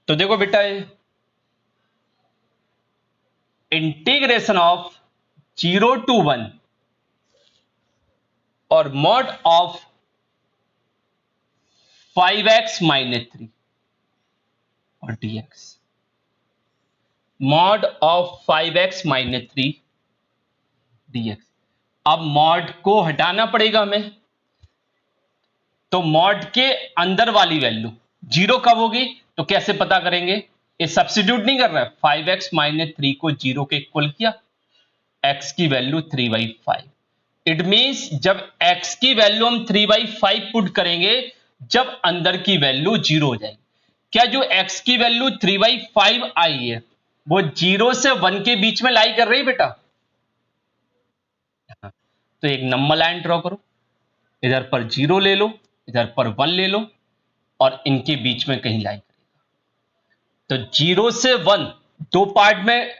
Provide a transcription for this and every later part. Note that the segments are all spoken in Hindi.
तो देखो बेटा, इंटीग्रेशन ऑफ 0 to 1 और मॉड ऑफ 5x-3 और dx, mod of 5x-3 dx। अब मॉड को हटाना पड़ेगा हमें, तो मॉड के अंदर वाली वैल्यू जीरो कब होगी, तो कैसे पता करेंगे? ये सब्स्टिट्यूट नहीं कर रहा है, 5x-3 को जीरो के इक्वल किया, x की वैल्यू 3/5। इट मींस जब x की वैल्यू हम 3/5 पुट करेंगे, जब अंदर की वैल्यू जीरो हो जाएगी। क्या जो x की वैल्यू 3/5 आई है वो 0 से 1 के बीच में लाई कर रही है बेटा? तो एक नंबर लाइन ड्रॉ करो, इधर पर 0 ले लो, इधर पर 1 ले लो, और इनके बीच में कहीं लाई करेगा। तो 0 से 1 दो पार्ट में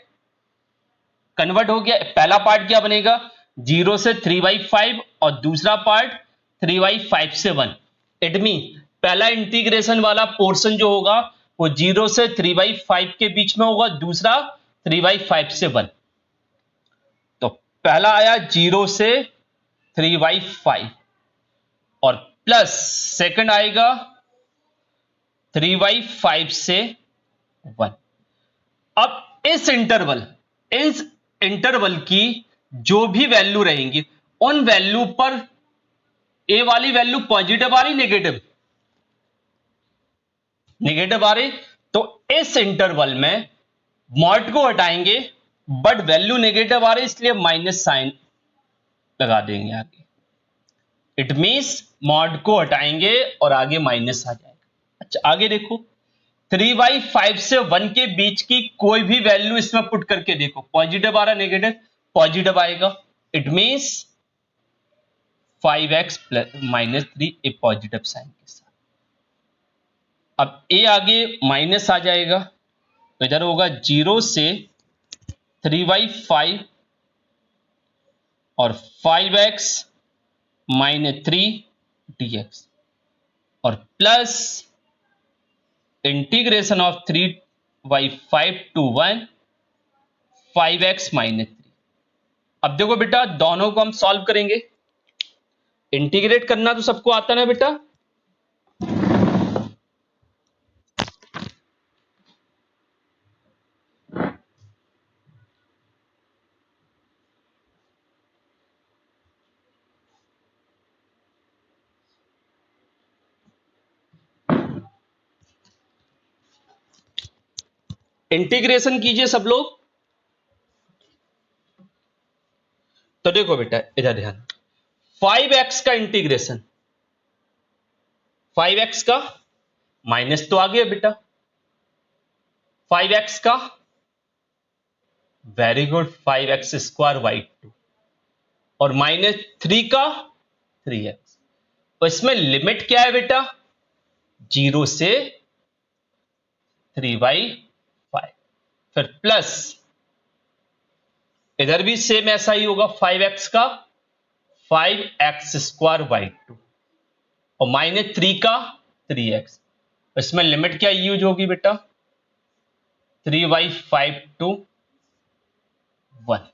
कन्वर्ट हो गया। पहला पार्ट क्या बनेगा? 0 से 3/5 और दूसरा पार्ट 3/5 से 1। इट मीन पहला इंटीग्रेशन वाला पोर्शन जो होगा वो 0 से 3/5 के बीच में होगा, दूसरा 3/5 से 1। तो पहला आया 0 से 3/5 और प्लस सेकंड आएगा 3/5 से 1। अब इस इंटरवल की जो भी वैल्यू रहेंगी, उन वैल्यू पर ए वाली वैल्यू पॉजिटिव आ रही, नेगेटिव नेगेटिव आ रही, तो इस इंटरवल में मॉड को हटाएंगे, बट वैल्यू नेगेटिव आ रही इसलिए माइनस साइन लगा देंगे आगे। इट मींस मॉड को हटाएंगे और आगे माइनस आ जाएगा। अच्छा आगे देखो, 3/5 से 1 के बीच की कोई भी वैल्यू इसमें पुट करके देखो, पॉजिटिव आ रहा, नेगेटिव, पॉजिटिव आएगा। इट मींस 5x-3 एक पॉजिटिव साइन के साथ। अब ए आगे माइनस आ जाएगा, तो इधर होगा 0 से 3/5 और 5x-3 dx और plus integration of 3/5 to 1 5x-3। अब देखो बेटा, दोनों को हम सॉल्व करेंगे। इंटीग्रेट करना तो सबको आता ना बेटा? इंटीग्रेशन कीजिए सब लोग। तो देखो बेटा, इधर ध्यान, 5x का इंटीग्रेशन, 5x का माइनस तो आ गया बेटा, 5x का, वेरी गुड, 5x² और -3 का 3x। तो इसमें लिमिट क्या है बेटा? 0 से 3/5, फिर प्लस इधर भी सेम ऐसा ही होगा, 5x का 5x² और -3 का 3x। इसमें लिमिट क्या यूज होगी बेटा? 3/5 to 1।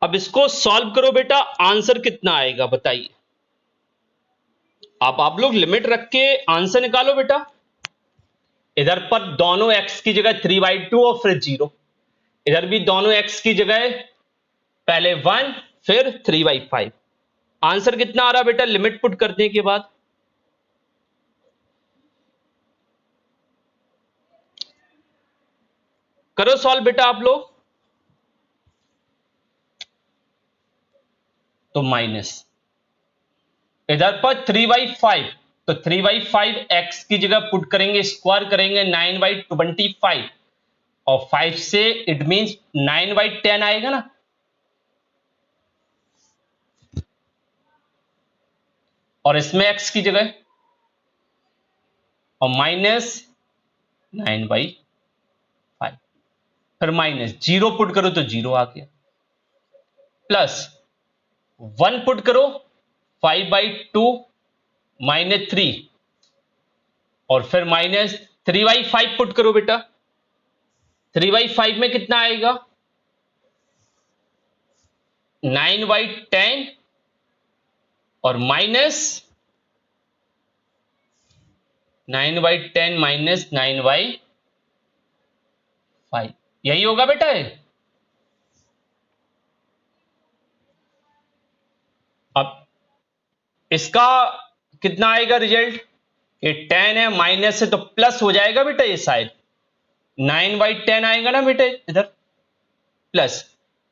अब इसको सॉल्व करो बेटा, आंसर कितना आएगा बताइए। आप लोग लिमिट रख के आंसर निकालो बेटा। इधर पर दोनों x की जगह 3/2 और फिर 0, इधर भी दोनों x की जगह पहले 1 फिर 3/5। आंसर कितना आ रहा बेटा लिमिट पुट करने के बाद? करो सॉल्व बेटा आप लोग। तो माइनस इधर पर 3/5, तो 3/5 x की जगह पुट करेंगे, स्क्वायर करेंगे 9/25 और 5 से इट मींस 9/10 आएगा ना। और इसमें x की जगह और माइनस 9/5, फिर माइनस 0 पुट करो तो 0 आ गया, प्लस 1 पुट करो 5/2 -3, और फिर माइनस 3/5 पुट करो बेटा, 3/5 में कितना आएगा 9/10, और माइनस 9/10 माइनस 9/5, यही होगा बेटा है। अब इसका कितना आएगा रिजल्ट, ये 10 है माइनस है तो प्लस हो जाएगा बेटा, ये शायद 9/10 आएगा ना बेटा इधर, प्लस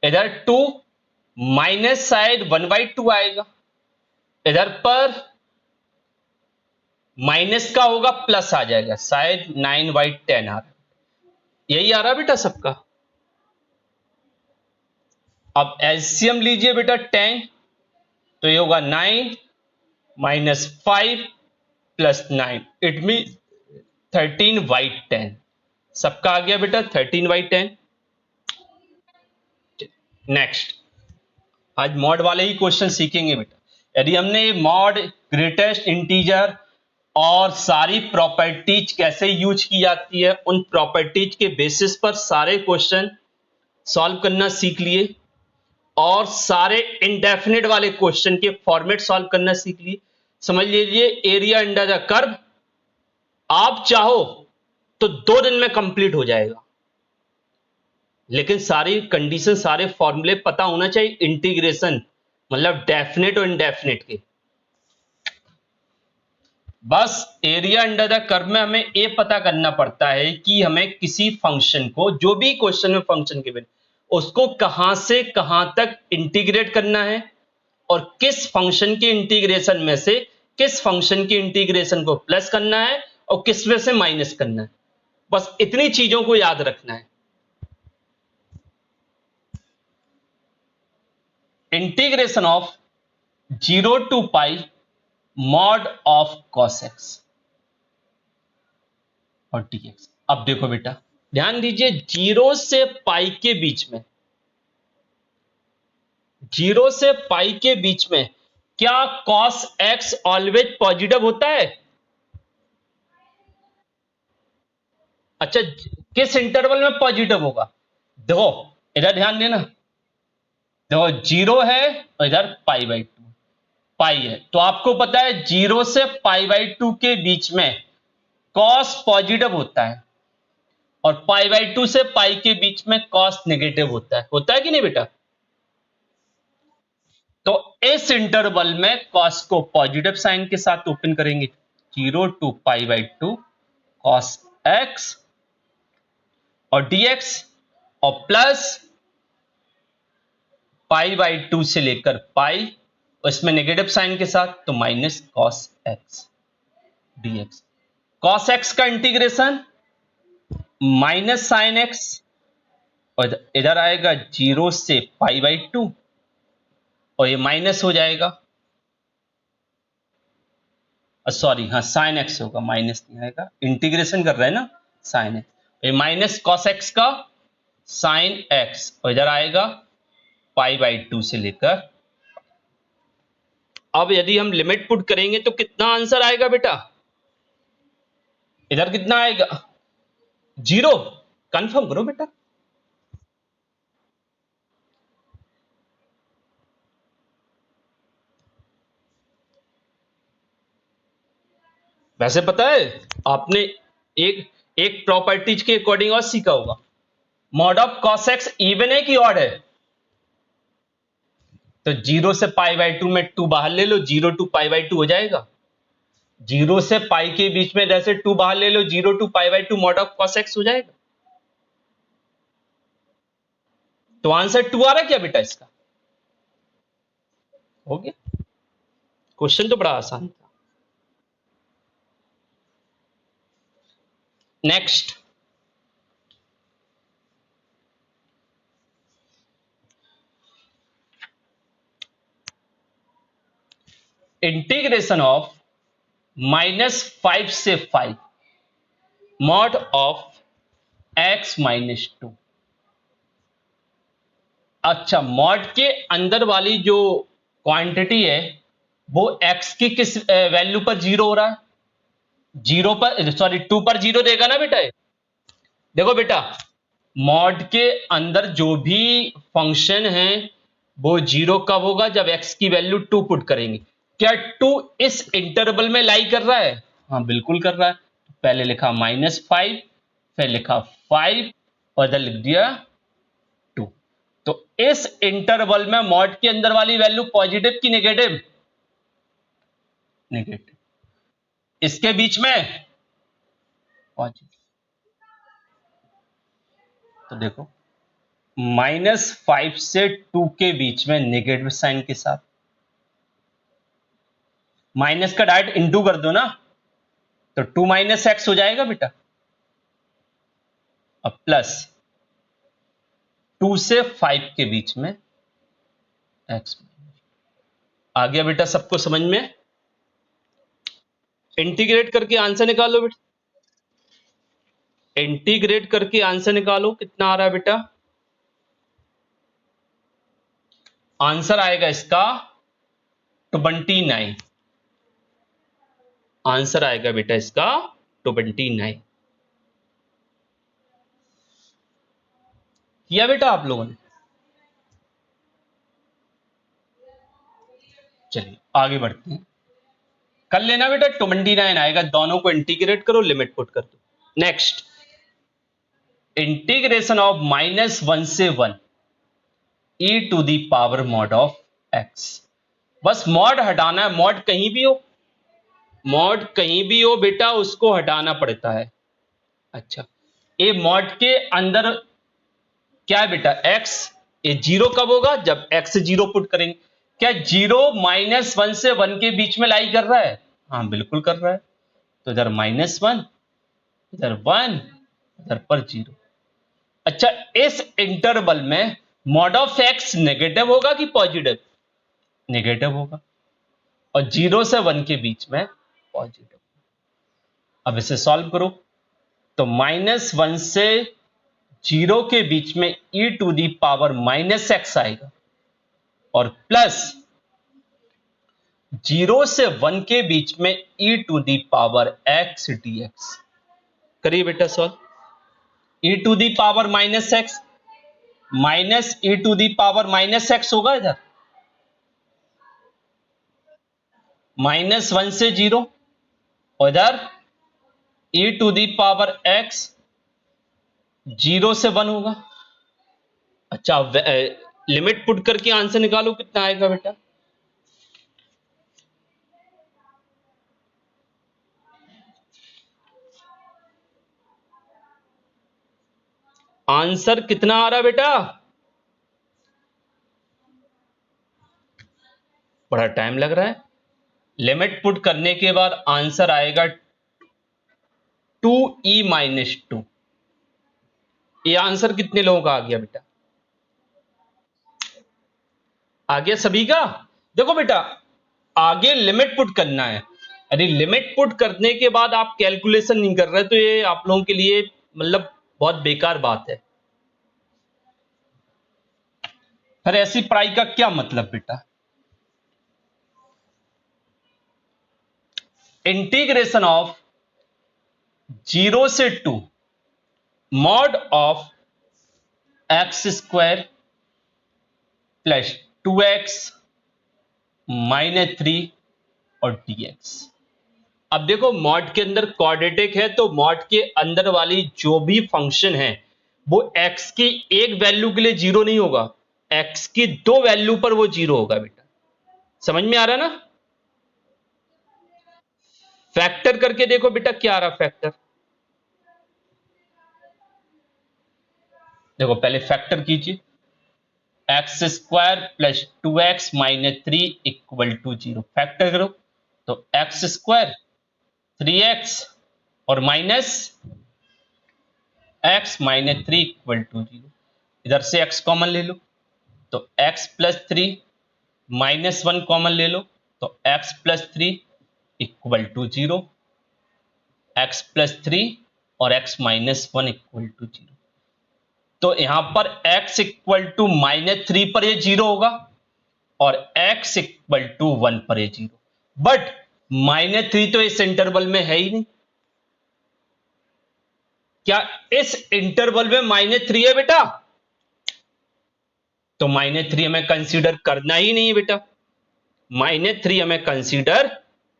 इधर 2 माइनस शायद 1/2 आएगा, इधर पर माइनस का होगा प्लस आ जाएगा, शायद 9/10 आ रहा है, यही आ रहा बेटा सबका। अब एलसीएम लीजिए बेटा 10, तो ये होगा 9 माइनस 5 प्लस 9, इट मीन 13/10, सबका आ गया बेटा 13/10। नेक्स्ट, आज मॉड वाले ही क्वेश्चन सीखेंगे बेटा। यदि हमने मॉड, ग्रेटेस्ट इंटीजर और सारी प्रॉपर्टीज कैसे यूज की जाती है, उन प्रॉपर्टीज के बेसिस पर सारे क्वेश्चन सॉल्व करना सीख लिए, और सारे इंडेफिनिट वाले क्वेश्चन के फॉर्मेट सॉल्व करना सीख लिए। समझ लीजिए एरिया अंडर द कर्व आप चाहो तो 2 दिन में कंप्लीट हो जाएगा, लेकिन सारी कंडीशन, सारे फॉर्मूले पता होना चाहिए, इंटीग्रेशन मतलब डेफिनेट और इनडेफिनेट के। बस एरिया अंडर द कर्व में हमें ये पता करना पड़ता है कि हमें किसी फंक्शन को, जो भी क्वेश्चन में फंक्शन के बिना, उसको कहां से कहां तक इंटीग्रेट करना है, और किस फंक्शन के इंटीग्रेशन में से किस फंक्शन के इंटीग्रेशन को प्लस करना है और किस में से माइनस करना है। बस इतनी चीजों को याद रखना है। Integration of 0 to pi mod of cos x और dx। अब देखो बेटा ध्यान दीजिए, 0 से पाई के बीच में, 0 से पाई के बीच में क्या cos x ऑलवेज पॉजिटिव होता है? अच्छा, किस इंटरवल में पॉजिटिव होगा? देखो इधर ध्यान देना, देखो 0 है और इधर π/2 पाई है, तो आपको पता है 0 से π/2 के बीच में cos पॉजिटिव होता है, और π/2 से पाई के बीच में cos नेगेटिव होता है कि नहीं बेटा? तो इस इंटरवल में cos को पॉजिटिव साइन के साथ ओपन करेंगे, 0 to π/2 cos x और dx, और प्लस π/2 से लेकर पाई, इसमें नेगेटिव साइन के साथ, तो minus cos x dx। cos x का इंटीग्रेशन माइनस साइन x, और इधर आएगा 0 से π/2, और ये माइनस हो जाएगा, सॉरी हाँ साइन एक्स होगा, माइनस नहीं आएगा, इंटीग्रेशन कर रहे हैं ना साइन एक्स, ये माइनस कॉस एक्स का साइन एक्स, और इधर आएगा π/2 से लेकर। अब यदि हम लिमिट पुट करेंगे तो कितना आंसर आएगा बेटा? इधर कितना आएगा? 0। कंफर्म करो बेटा। वैसे पता है आपने एक एक प्रॉपर्टीज के अकॉर्डिंग और सीखा होगा, mod of cos x even है कि ऑड है? तो 0 से π/2 में 2 बाहर ले लो, 0 to π/2 हो जाएगा। 0 से पाई के बीच में जैसे 2 बाहर ले लो, 0 to π/2 mod of cos x हो जाएगा। तो आंसर 2 आ रहा है क्या बेटा इसका? हो गया, क्वेश्चन तो बड़ा आसान था। नेक्स्ट, इंटीग्रेशन ऑफ -5 से 5 mod of x minus two. अच्छा, मॉड के अंदर वाली जो क्वांटिटी है वो x की किस वैल्यू पर जीरो हो रहा है? जीरो पर, सॉरी, टू पर जीरो देगा ना बेटा ये। देखो बेटा, मॉड के अंदर जो भी फंक्शन है वो जीरो कब होगा? जब x की वैल्यू टू पुट करेंगे। क्या टू इस इंटरवल में लाई कर रहा है? हाँ बिल्कुल कर रहा है। पहले लिखा -5, फिर लिखा 5 और इधर लिख दिया 2। तो इस इंटरवल में मॉड के अंदर वाली वैल्यू पॉजिटिव की नेगेटिव? नेगेटिव। इसके बीच में पॉजिटिव। तो देखो, -5 से 2 के बीच में नेगेटिव साइन के साथ, माइनस का डायरेक्ट इंटू कर दो ना, तो 2 माइनस एक्स हो जाएगा बेटा। अब प्लस 2 से 5 के बीच में एक्स। आ गया बेटा सबको समझ में? इंटीग्रेट करके आंसर निकालो बेटा। इंटीग्रेट करके आंसर निकालो, कितना आ रहा है बेटा? आंसर आएगा इसका 29। आंसर आएगा बेटा इसका 29। किया बेटा आप लोगों ने? चलिए आगे बढ़ते हैं। कर लेना बेटा, 29 आएगा। दोनों को इंटीग्रेट करो, लिमिट पुट कर दो। नेक्स्ट, इंटीग्रेशन ऑफ -1 से 1 e to the power mod of x। बस मॉड हटाना है। मॉड कहीं भी हो, मॉड कहीं भी हो बेटा, उसको हटाना पड़ता है। अच्छा, ये मॉड के अंदर क्या है बेटा? x। ये जीरो कब होगा? जब x जीरो पुट करेंगे। क्या जीरो -1 से 1 के बीच में लाई कर रहा है? हाँ बिल्कुल कर रहा है। तो इधर -1, इधर 1, इधर पर जीरो। अच्छा, इस इंटरवल में मॉड ऑफ x नेगेटिव होगा कि पॉजिटिव? नेगेटिव होगा। और 0 से 1 के बीच में पॉजिटिव। अब इसे सॉल्व करो, तो -1 से 0 के बीच में e to the power -x आएगा, और प्लस 0 से 1 के बीच में e to the power x dx। करिए बेटा solve. e to the power -x minus e to the power -x होगा इधर, -1 से 0, और इधर e to the power x 0 से 1 होगा। अच्छा, लिमिट पुट करके आंसर निकालो, कितना आएगा बेटा? आंसर कितना आ रहा बेटा? बड़ा टाइम लग रहा है। लिमिट पुट करने के बाद आंसर आएगा 2e-2। ये आंसर कितने लोगों का आ गया बेटा? आ गया सभी का? देखो बेटा, आगे लिमिट पुट करना है। यदि लिमिट पुट करने के बाद आप कैलकुलेशन नहीं कर रहे तो ये आप लोगों के लिए मतलब बहुत बेकार बात है। फिर ऐसी पढ़ाई का क्या मतलब बेटा? इंटीग्रेशन ऑफ 0 से 2 mod of x² plus 2x -3 और dx। अब देखो, मॉड के अंदर क्वाड्रेटिक है, तो मॉड के अंदर वाली जो भी फंक्शन है वो x की एक वैल्यू के लिए जीरो नहीं होगा, x की दो वैल्यू पर वो जीरो होगा बेटा। समझ में आ रहा है ना? फैक्टर करके देखो बेटा, क्या आ रहा फैक्टर। देखो पहले फैक्टर कीजिए, x² plus 2x -3 equal to 0। Factor करो तो x² 3x और माइनस x -3 इक्वल टू 0। इधर से x कॉमन ले लो तो x प्लस 3, -1 कॉमन ले लो तो x plus 3 equal to 0। x plus 3 और x minus one equal to 0। तो यहां पर x इक्वल टू -3 पर ये 0 होगा और x इक्वल टू 1 पर ये 0। बट -3 तो इस इंटरवल में है ही नहीं। क्या इस इंटरवल में -3 है बेटा? तो -3 हमें कंसीडर करना ही नहीं है बेटा, -3 हमें कंसीडर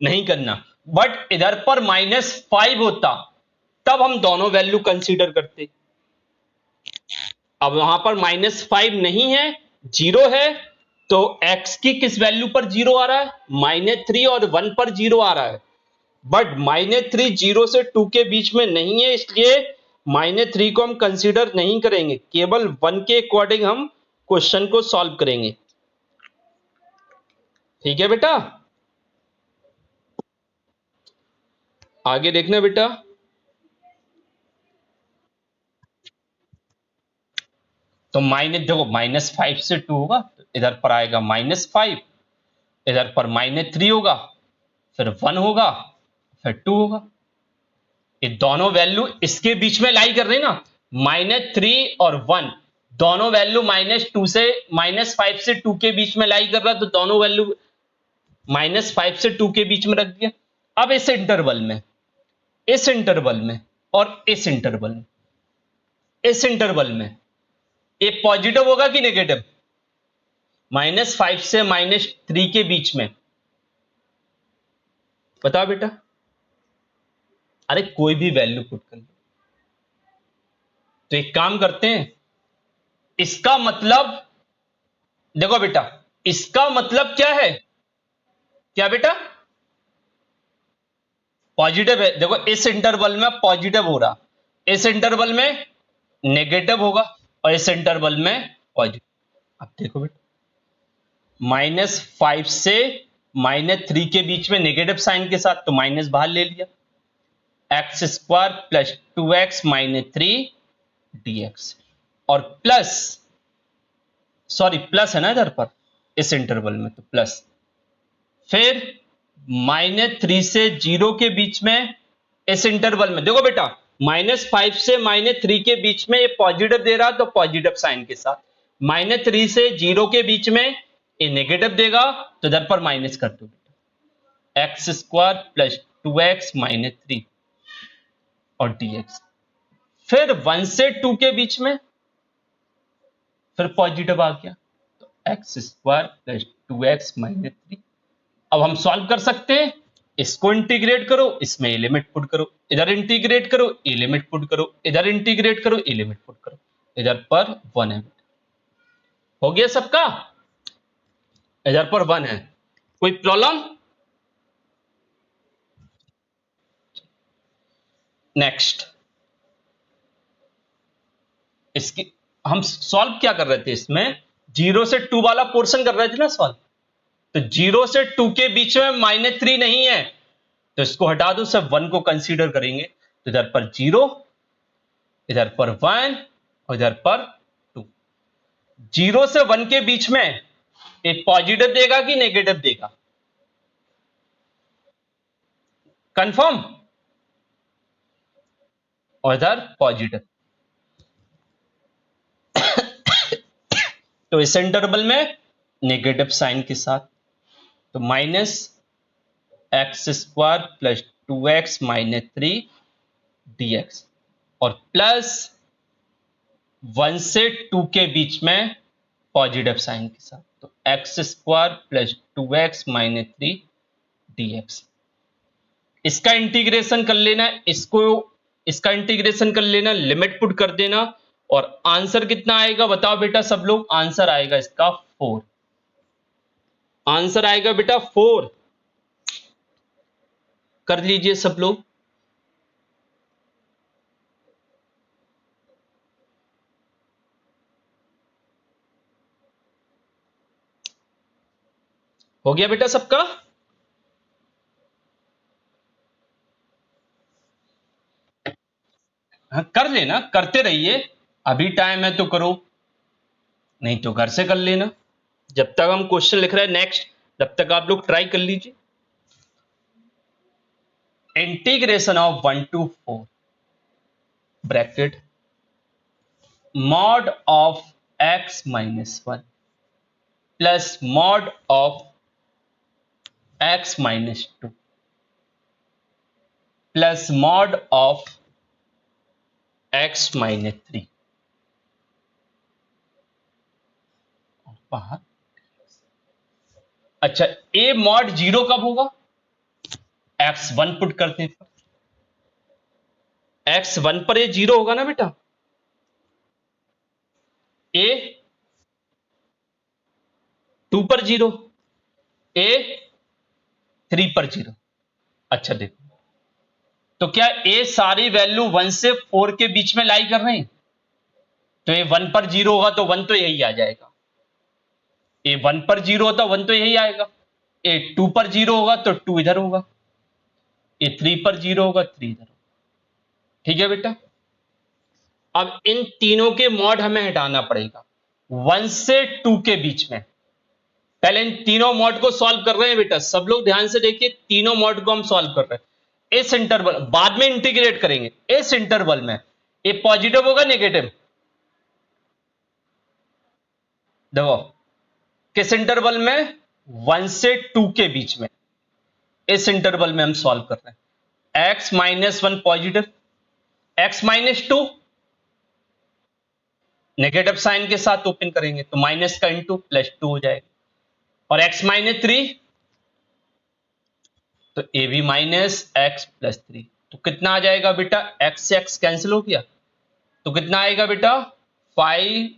नहीं करना। बट इधर पर -5 होता तब हम दोनों वैल्यू कंसीडर करते। अब वहां पर -5 नहीं है, 0 है, तो x की किस वैल्यू पर 0 आ रहा है? -3 और 1 पर 0 आ रहा है। बट -3 0 से 2 के बीच में नहीं है, इसलिए -3 को हम कंसीडर नहीं करेंगे, केवल 1 के अकॉर्डिंग हम क्वेश्चन को सॉल्व करेंगे। ठीक है बेटा, आगे देखना बेटा। तो देखो -5 से 2 होगा, तो इधर पर आएगा -5, इधर पर -3 होगा, फिर 1 होगा, फिर 2 होगा। ये दोनों वैल्यू इसके बीच में लाई कर रहे हैं ना, -3 और 1 दोनों वैल्यू -2 से -5 से 2 के बीच में लाई कर रहा है, तो दोनों वैल्यू -5 से 2 के बीच में रख दिया। अब इस इंटरवल में, इस इंटरवल में और इस इंटरवल में, इस इंटरवल में ये पॉजिटिव होगा कि नेगेटिव? -5 से -3 के बीच में, बताओ बेटा। अरे कोई भी वैल्यू पुट कर लो। तो एक काम करते हैं, इसका मतलब देखो बेटा, इसका मतलब क्या है? क्या बेटा? पॉजिटिव है। देखो इस इंटरवल में पॉजिटिव हो रहा, इस इंटरवल में नेगेटिव होगा और इस इंटरवल में पॉजिटिव। अब देखो बेटा, -5 से -3 के बीच में नेगेटिव साइन के साथ, तो माइनस बाहर ले लिया, x² plus 2x minus 3 dx और प्लस, सॉरी प्लस है ना इधर पर इस इंटरवल में, तो प्लस, फिर -3 से 0 के बीच में इस इंटरवल में देखो बेटा, -5 से -3 के बीच में ये पॉजिटिव दे रहा, तो पॉजिटिव साइन के साथ, -3 से 0 के बीच में ये नेगेटिव देगा, तो इधर पर माइनस कर दो बेटा, x² प्लस 2x माइनस 3 और dx। फिर 1 से 2 के बीच में फिर पॉजिटिव आ गया, तो x² प्लस 2x माइनस 3। अब हम सॉल्व कर सकते हैं, इसको इंटीग्रेट करो, इसमें ये लिमिट पुट करो, इधर इंटीग्रेट करो, ये लिमिट पुट करो, इधर इंटीग्रेट करो, ये लिमिट पुट करो, इधर पर 1 है। हो गया सबका? इधर पर 1 है, कोई प्रॉब्लम? नेक्स्ट, इसकी हम सॉल्व क्या कर रहे थे? इसमें 0 से 2 वाला पोर्शन कर रहे थे ना सॉल्व। तो 0 से 2 के बीच में -3 नहीं है, तो इसको हटा दो, सब 1 को कंसीडर करेंगे, तो इधर पर 0, इधर पर 1 और इधर पर 2। 0 से 1 के बीच में एक पॉजिटिव देगा कि नेगेटिव देगा? कंफर्म? और इधर पॉजिटिव, तो इस इंटरवल में नेगेटिव साइन के साथ, तो -x² plus 2x minus 3 dx और प्लस 1 से 2 के बीच में पॉजिटिव साइन के साथ, तो x² plus 2x minus 3 dx। इसका इंटीग्रेशन कर लेना, इसका इंटीग्रेशन कर लेना, लिमिट पुट कर देना, और आंसर कितना आएगा बताओ बेटा सब लोग? आंसर आएगा इसका 4, आंसर आएगा बेटा 4। कर लीजिए सब लोग। हो गया बेटा सबका? हाँ कर लेना, करते रहिए, अभी टाइम है तो करो, नहीं तो घर से कर लेना। जब तक हम क्वेश्चन लिख रहे हैं नेक्स्ट, तब तक आप लोग ट्राई कर लीजिए। Integration of 1 to 4, bracket mod of x minus one plus mod of x minus two plus mod of x minus three. अच्छा, ए मॉड जीरो कब होगा? एक्स वन पुट करते हैं, एक्स वन पर ये जीरो होगा ना बेटा। ए टू पर जीरो, ए थ्री पर जीरो। अच्छा देखो, तो क्या ए सारी वैल्यू वन से फोर के बीच में लाई कर रहे हैं? तो ये वन पर जीरो होगा तो वन तो यही आ जाएगा। ए वन पर जीरो होता वन तो यही आएगा। ए टू पर जीरो होगा तो टू इधर होगा। ए थ्री पर जीरो होगा, थ्री इधर होगा। ठीक है बेटा, अब इन तीनों के मॉड हमें हटाना पड़ेगा वन से टू के बीच में। पहले इन तीनों मॉड को सॉल्व कर रहे हैं बेटा, सब लोग ध्यान से देखिए, तीनों मॉड को हम सॉल्व कर रहे हैं। इस इंटरवल बाद में इंटीग्रेट करेंगे। इस इंटरवल में ए पॉजिटिव होगा नेगेटिव? देखो किस इंटरवल में? वन से टू के बीच में। इस इंटरवल में हम सॉल्व कर रहे हैं। X minus one positive, x minus two negative sign के साथ ओपन करेंगे तो माइनस का इंटू प्लस टू हो जाएगा, और एक्स माइनस थ्री तो ए बी माइनस एक्स प्लस थ्री। तो कितना आ जाएगा बेटा? एक्स से एक्स कैंसिल हो गया, तो कितना आएगा बेटा? Five,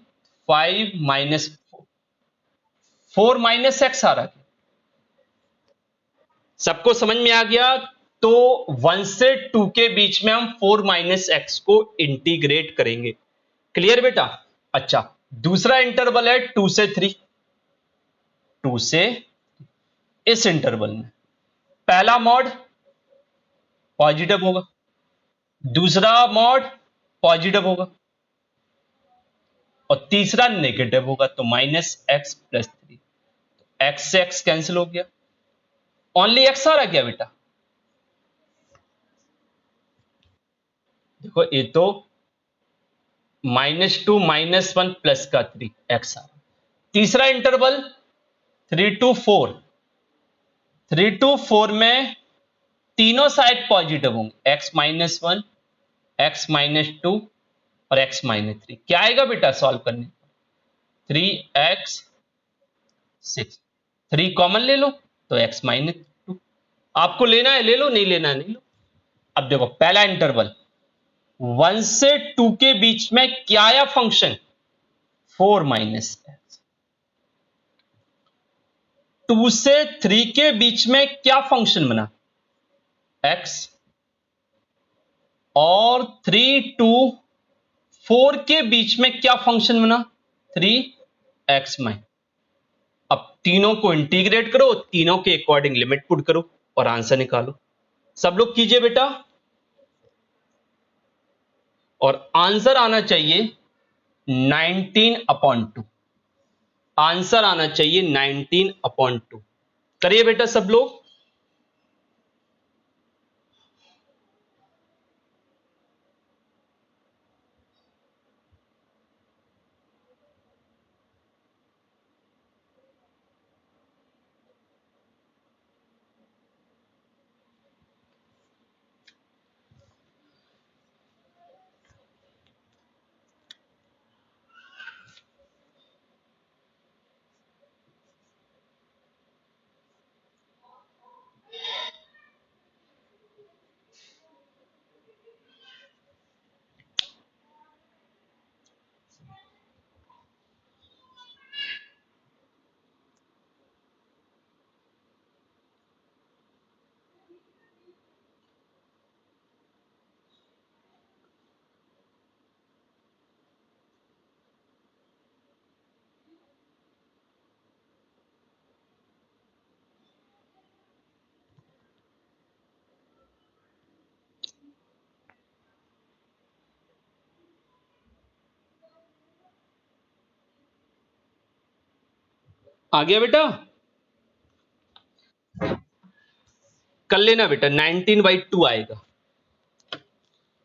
five minus four minus x आ रहा है। सबको समझ में आ गया? तो वन से टू के बीच में हम फोर माइनस एक्स को इंटीग्रेट करेंगे। क्लियर बेटा? अच्छा, दूसरा इंटरवल है टू से थ्री। टू से इस इंटरवल में पहला मॉड पॉजिटिव होगा, दूसरा मॉड पॉजिटिव होगा, और तीसरा नेगेटिव होगा, तो minus x plus three. X से एक्स कैंसिल हो गया, ओनली एक्स आ रहा क्या बेटा? देखो ये तो minus two minus one plus का थ्री एक्स आ रहा। तीसरा interval three two four, three two four में तीनों साइड पॉजिटिव होंगे, x minus one, x minus two और एक्स माइनस थ्री। क्या आएगा बेटा सॉल्व करने? Three x six, three common ले लो तो एक्स माइनस टू। आपको लेना है ले लो, नहीं लेना है नहीं लो। अब देखो पहला इंटरवल वन से टू के बीच में क्या आया function? Four minus x. Two से थ्री के बीच में क्या फंक्शन बना? एक्स। और थ्री टू फोर के बीच में क्या फंक्शन बना? Three x mine. अब तीनों को इंटीग्रेट करो, तीनों के अकॉर्डिंग लिमिट पुट करो और आंसर निकालो। सब लोग कीजिए बेटा, और आंसर आना चाहिए 19/2। आंसर आना चाहिए 19/2। करिए बेटा सब लोग। आ गया बेटा? कर लेना बेटा, 19/2 आएगा।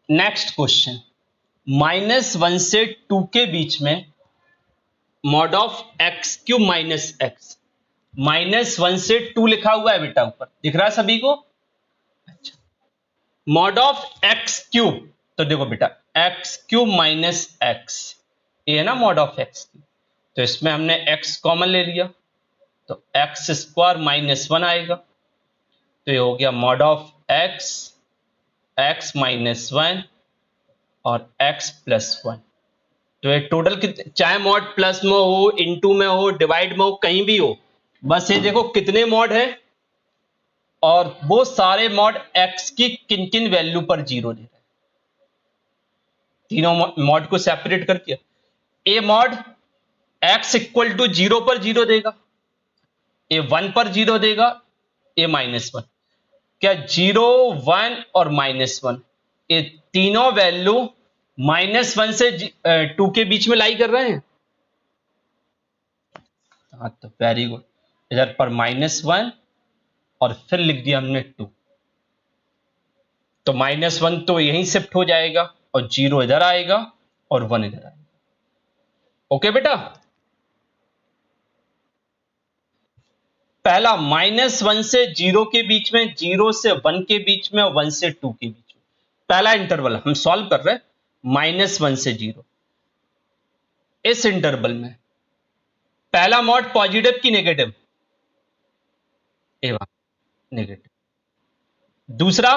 नेक्स्ट क्वेश्चन, -1 से 2 के बीच में mod of x cube minus x, -1 से 2 लिखा हुआ है बेटा, ऊपर दिख रहा है सभी को? अच्छा, मॉड ऑफ एक्स क्यूब, तो देखो बेटा एक्स क्यूब माइनस एक्स, ये है ना मॉड ऑफ एक्स क्यूब, तो इसमें हमने एक्स कॉमन ले लिया, तो एक्स स्क्वायर -1 आएगा, तो ये हो गया मॉड ऑफ एक्स, एक्स -1 और एक्स +1। तो ये टोटल चाहे मॉड प्लस में हो, इनटू में हो, डिवाइड में हो, कहीं भी हो, बस ये देखो कितने मॉड है और वो सारे मॉड एक्स की किन किन वैल्यू पर जीरो ले रहे हैं। तीनों मॉड को सेपरेट कर दिया। A mod x equal to 0 पर जीरो देगा, ए 1 पर जीरो देगा, ए -1। क्या 0, 1 और -1 ये तीनों वैल्यू -1 से 2 के बीच में लाई कर रहे हैं? हाँ, तो वेरी गुड। इधर पर -1 और फिर लिख दिया हमने 2, तो -1 तो यहीं शिफ्ट हो जाएगा और 0 इधर आएगा और 1 इधर आएगा। ओके बेटा, पहला -1 से 0 के बीच में, 0 से 1 के बीच में, 1 से 2 के बीच में, पहला इंटरवल हम सॉल्व कर रहे हैं -1 से 0। इस इंटरवल में पहला मॉड पॉजिटिव की नेगेटिव? एवं नेगेटिव। दूसरा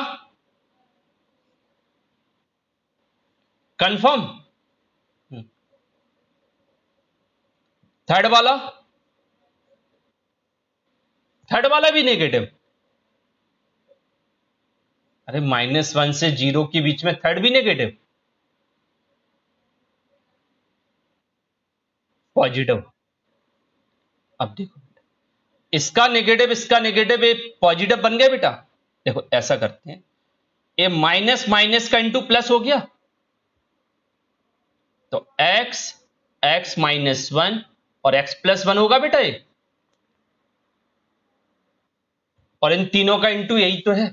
कंफर्म, थर्ड वाला, थर्ड वाला भी नेगेटिव। अरे -1 से 0 के बीच में थर्ड भी नेगेटिव, पॉजिटिव। अब देखो इसका नेगेटिव ये पॉजिटिव बन गया बेटा। देखो ऐसा करते हैं, ये माइनस माइनस का इंटू प्लस हो गया, तो x, x -1 और x +1 होगा बेटा ये, और इन तीनों का इंटू यही तो है,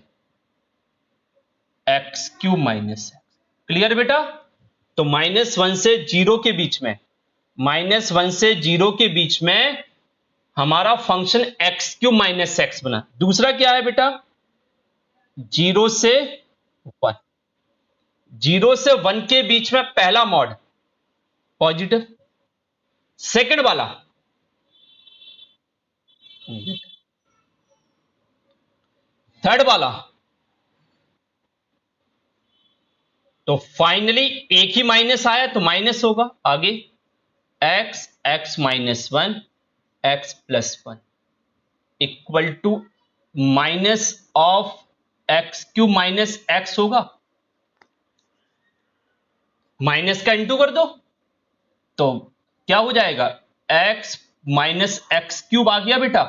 x cube minus x. Clear बेटा? तो -1 से 0 के बीच में, -1 से 0 के बीच में हमारा function x cube minus x बना। दूसरा क्या है बेटा? 0 से 1, 0 से 1 के बीच में पहला मॉड पॉजिटिव, सेकंड वाला थर्ड वाला, तो फाइनली एक ही माइनस आया तो माइनस होगा। आगे x, x -1, x +1 equal to minus of x cube minus x होगा, माइनस का इंटू कर दो तो क्या हो जाएगा, एक्स एक्स क्यूब आ गया बेटा।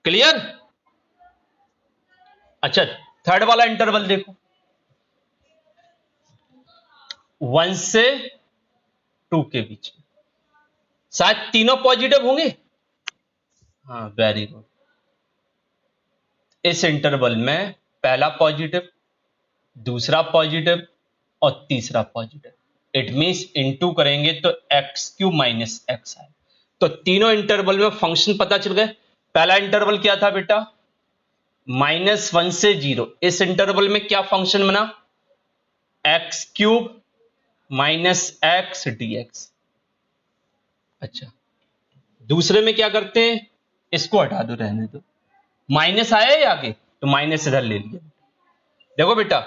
क्लियर? अच्छा, थर्ड वाला इंटरवल देखो, 1 से 2 के बीच में, शायद तीनों पॉजिटिव होंगे। हाँ, वेरी गुड। इस इंटरवल में पहला पॉजिटिव, दूसरा पॉजिटिव और तीसरा पॉजिटिव। इट मींस इनटू करेंगे तो एक्स क्यूब माइनस एक्स आए। तो तीनों इंटरवल में फंक्शन पता चल गए। पहला इंटरवल क्या था बेटा? -1 से 0। इस इंटरवल में क्या फंक्शन बना? X cube minus x dx. अच्छा, दूसरे में क्या करते हैं? इसको हटा दो, रहने दो। माइनस आया है आगे तो माइनस इधर ले लिया। देखो बेटा,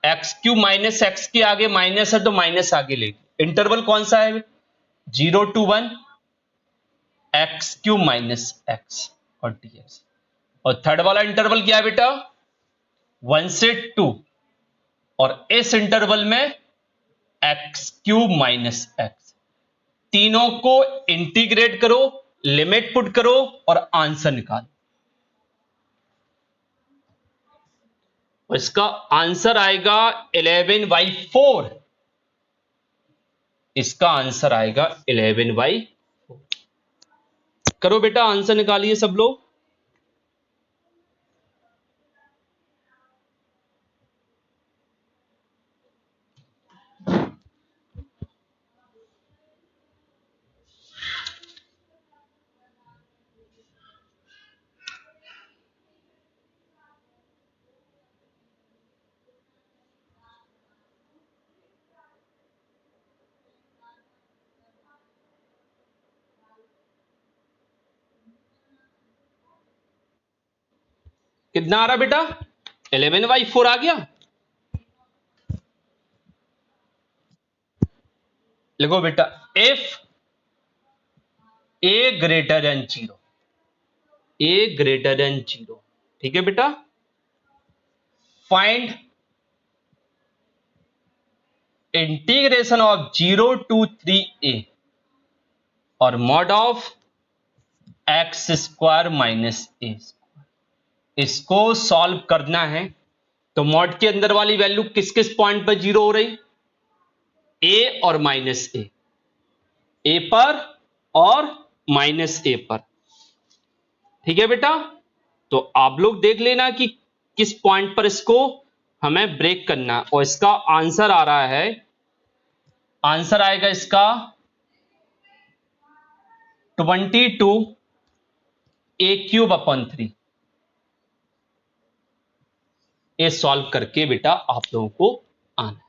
एक्स क्यूब माइनस एक्स के आगे माइनस है तो माइनस आगे ले लिया। इंटरवल कौन सा है? 0 to 1, x cube minus x और डीएक्स। और थर्ड वाला इंटरवल क्या है बेटा? 1 से 2, और इस इंटरवल में एक्स क्यूब माइनस एक्स। तीनों को इंटीग्रेट करो, लिमिट पुट करो और आंसर निकालो। इसका आंसर आएगा 11/4। इसका आंसर आएगा 11/4। करो बेटा, आंसर निकालिए सब लोग। कितना आ रहा बेटा, 11/4 आ गया। लिखो बेटा, if A greater than 0, A greater than 0, ठीक है बेटा। Find integration of 0 to 3a और mod of x square minus a. इसको सॉल्व करना है तो मॉड के अंदर वाली वैल्यू किस किस पॉइंट पर जीरो हो रही, ए और माइनस ए पर और माइनस ए पर, ठीक है बेटा। तो आप लोग देख लेना कि किस पॉइंट पर इसको हमें ब्रेक करना है, और इसका आंसर आ रहा है, आंसर आएगा इसका 22a³ 3। ये सॉल्व करके बेटा आप लोगों को आना है।